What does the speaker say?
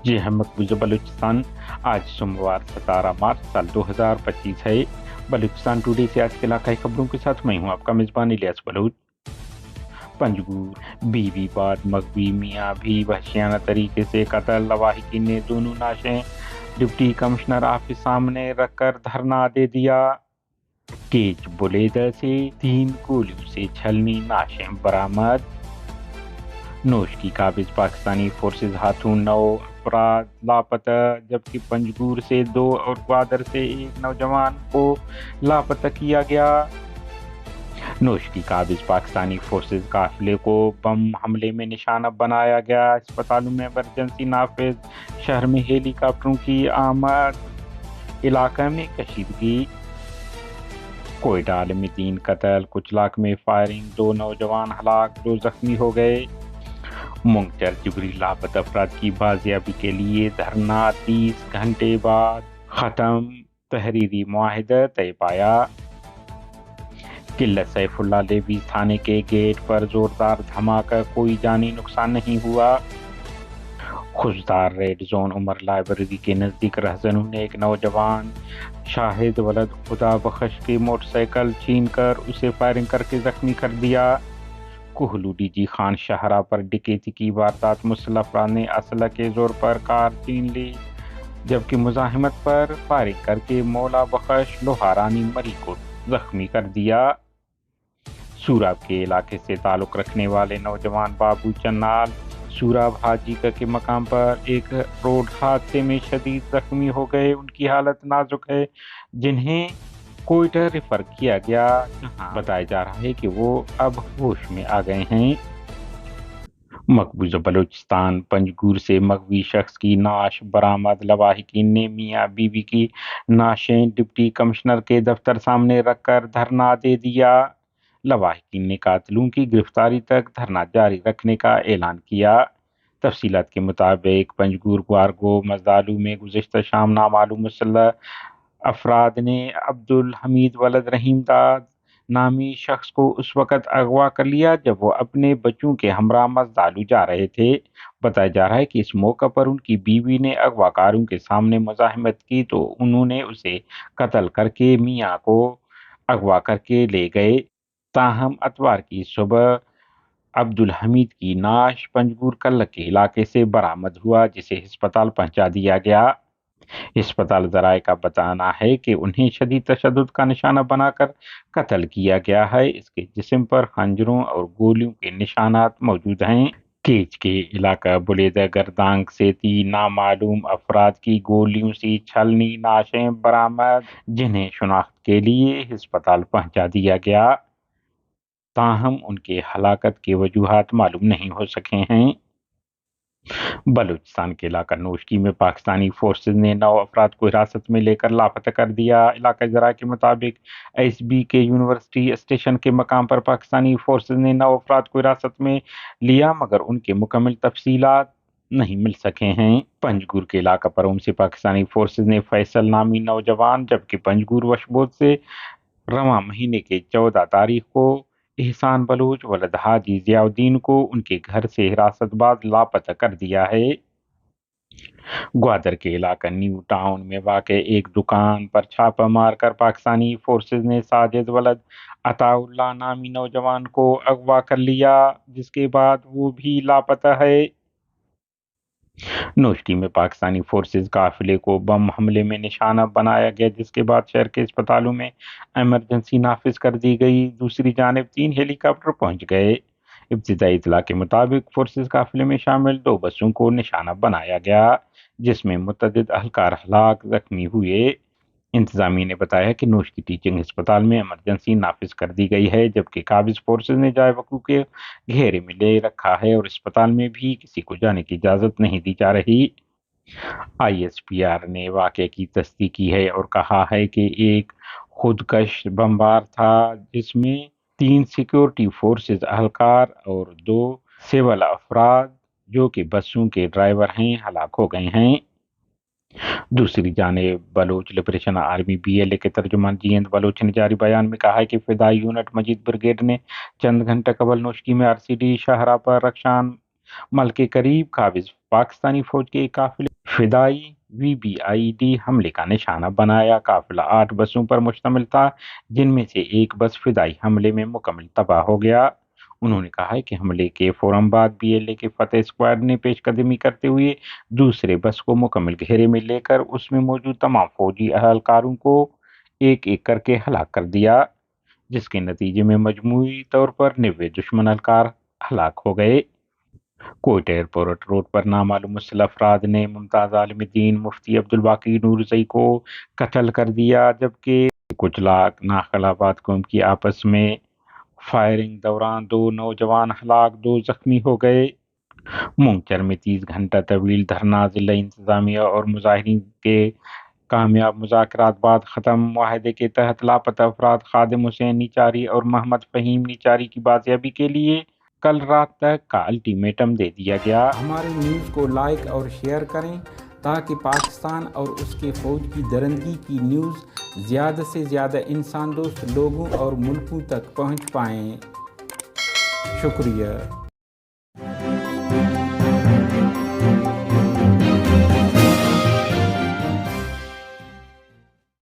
जी हम मकबूजा बलूचिस्तान। आज सोमवार 17 मार्च साल 2025 है। बलूचिस्तान टुडे से आज के इलाकाई खबरों के साथ मैं हूं आपका मेजबान इलियास बलूच। पंजगूर बीवी बाद मगवी मियाँ भी वहशियाना तरीके से कत्ल, लवाहिकी ने दोनों नाशें डिप्टी कमिश्नर ऑफिस सामने रखकर धरना दे दिया। केच बुलेदा से 3 गोलियों से छलनी नाशें बरामद। नोश की काबिज पाकिस्तानी फोर्सेज हाथों 9 अफराद लापता, जबकि पंजगूर से 2 और ग्वादर से 1 नौजवान को लापता किया गया। नोश की काबिज पाकिस्तानी फोर्सेज काफिले को बम हमले में निशाना बनाया गया। अस्पतालों में इमरजेंसी नाफिज, शहर में हेलीकॉप्टरों की आमद, इलाका में कशीदगी। कोयटा में 3 कत्ल, कुचलाक में फायरिंग, 2 नौजवान हलाक, 2 जख्मी हो गए। मुंगचर जिबरी लापता अफराद की बाजियाबी के लिए धरना 30 घंटे बाद खत्म, तहरीरी मुआहिदा तय पाया। किल्लत सैफुल्ला लेवी थाने के गेट पर जोरदार धमाका, कोई जानी नुकसान नहीं हुआ। खुशदार रेड जोन उमर लाइब्रेरी के नज़दीक रहजनों ने एक नौजवान शाहिद वलद खुदा बख्श की मोटरसाइकिल छीनकर उसे फायरिंग करके जख्मी कर दिया। कोहलू डीजी खान शाहरा पर डकैती की वारदात, मुसल्लह अफराद ने असला के जोर पर कार छीन ली, जबकि मुजाहिमत पर फायरिंग करके मौला बख्श लोहारानी मरी को जख्मी कर दिया। सूराब के इलाके से ताल्लुक रखने वाले नौजवान बाबू चन्नाल सूराब हाजीका के मकाम पर एक रोड हादसे में शदीद जख्मी हो गए। उनकी हालत नाजुक है, जिन्हें कोयटा रेफर किया गया, जहां बताया जा रहा है कि वो अब होश में आ गए हैं। मकबूजा बलूचिस्तान पंजगूर से मगवी शख्स की नाश बरामद, लवाहिकीन ने मियाँ बीवी की नाशें डिप्टी कमिश्नर के दफ्तर सामने रखकर धरना दे दिया। लवाहिकीन ने कातिलों की गिरफ्तारी तक धरना जारी रखने का ऐलान किया। तफसीलात के मुताबिक पंजगूर ग्वारगो मजदालू में गुज़िश्ता शाम नामालूम मुसल्लह अफराद ने अब्दुल हमीद वलद रहीम दाद नामी शख्स को उस वक़्त अगवा कर लिया जब वो अपने बच्चों के हमरा मजदालू जा रहे थे। बताया जा रहा है कि इस मौका पर उनकी बीवी ने अगवाकारों के सामने मुजाहिमत की तो उन्होंने उसे कत्ल करके मियाँ को अगवा करके ले गए। ताहम अतवार की सुबह अब्दुल हमीद की नाश पंजगूर कल्ल के इलाके से बरामद हुआ, जिसे अस्पताल पहुंचा दिया गया। अस्पताल ज़राए का बताना है कि उन्हें शदीद तशद्दुद का निशाना बनाकर कत्ल किया गया है। इसके जिस्म पर खंजरों और गोलियों के निशानात मौजूद हैं। केच के इलाका बुलेदा गर्दांग से 3 नामालूम अफराद की गोलियों से छलनी नाशें बरामद, जिन्हें शनाख्त के लिए अस्पताल पहुंचा दिया गया। ताहम उनके हलाकत के वजूहात मालूम नहीं हो सके हैं। बलूचिस्तान के इलाका नोशकी में पाकिस्तानी फोर्सेज ने 9 अफराद को हिरासत में लेकर लापता कर दिया। इलाका ज़रा के मुताबिक एसबी के यूनिवर्सिटी स्टेशन के मकाम पर पाकिस्तानी फोर्सेज ने 9 अफराद को हिरासत में लिया, मगर उनके मुकम्मल तफसीलात नहीं मिल सके हैं। पंजगूर के इलाका परोम से पाकिस्तानी फोर्सेज ने फैसल नामी नौजवान, जबकि पंजगूर वशबोद से रवां महीने के 14 तारीख को एहसान बलूच वलद हाजी जियाउद्दीन को उनके घर से हिरासत बाद लापता कर दिया है। ग्वादर के इलाका न्यू टाउन में वाक़े एक दुकान पर छापा मारकर पाकिस्तानी फोर्सेज ने साजिद वलद अताउल्लाह नामी नौजवान को अगवा कर लिया, जिसके बाद वो भी लापता है। नोशकी में पाकिस्तानी फोर्सेज काफिले को बम हमले में निशाना बनाया गया, जिसके बाद शहर के अस्पतालों में इमरजेंसी नाफिज कर दी गई। दूसरी जानिब 3 हेलीकॉप्टर पहुंच गए। इब्तिदाई इतला के मुताबिक फोर्सेज काफिले में शामिल 2 बसों को निशाना बनाया गया, जिसमें मुतअद्दिद अहलकार हलाक जख्मी हुए। इंतजामिया ने बताया कि नोश की टीचिंग अस्पताल में इमरजेंसी नाफिज कर दी गई है, जबकि काबिज फोर्सेज ने जाए वकूफ के घेरे में ले रखा है और अस्पताल में भी किसी को जाने की इजाज़त नहीं दी जा रही। ISPR ने वाक़े की तस्दीक की है और कहा है कि एक खुदकश बमबार था, जिसमें 3 सिक्योरिटी फोर्सेज अहलकार और 2 सिविल अफराद जो कि बसों के ड्राइवर हैं हलाक हो गए हैं। दूसरी जानिब बलोच लिबरेशन आर्मी BLA के तर्जुमान जीएंद बलोच ने जारी बयान में कहा है कि फिदाई यूनिट मजीद ब्रिगेड ने चंद घंटे कबल नोशकी में RCD शाहरा पर रक्षान मल के करीब काबिज पाकिस्तानी फौज के एक काफिले فدائی VBID حملے کا نشانہ بنایا۔ قافلہ 8 بسوں پر مشتمل تھا، جن میں سے ایک بس فدائی حملے میں مکمل تباہ ہو گیا۔ انہوں نے کہا کہ حملے کے فوراً بعد BLA کے فتح اسکواڈ نے پیش قدمی کرتے ہوئے دوسرے بس کو مکمل گھیرے میں لے کر اس میں موجود تمام فوجی اہلکاروں کو ایک ایک کر کے ہلاک کر دیا، جس کے نتیجے میں مجموعی طور پر 90 دشمن اہلکار ہلاک ہو گئے۔ کوئٹہ ایئرپورٹ روڈ پر نامعلوم مسلح افراد نے ممتاز عالم دین مفتی عبدالباقی نورزئی کو قتل کر دیا، جبکہ کچھ لاکھ ناخل آباد قوم کی آپس میں فائرنگ دوران 2 نوجوان ہلاک، 2 زخمی ہو گئے۔ مونگچر میں 30 گھنٹہ طویل دھرنا ضلع انتظامیہ اور مظاہرین کے کامیاب مذاکرات بعد ختم۔ معاہدے کے تحت لاپتہ افراد خادم حسین نیچاری اور محمد فہیم نیچاری کی بازیابی کے لیے کل رات تک کا الٹیمیٹم دے دیا گیا۔ ہمارے نیوز کو لائک اور شیئر کریں تاکہ پاکستان اور اس کے فوج کی درندگی کی نیوز زیادہ سے زیادہ انسان دوست لوگوں اور ملکوں تک پہنچ پائیں۔ شکریہ۔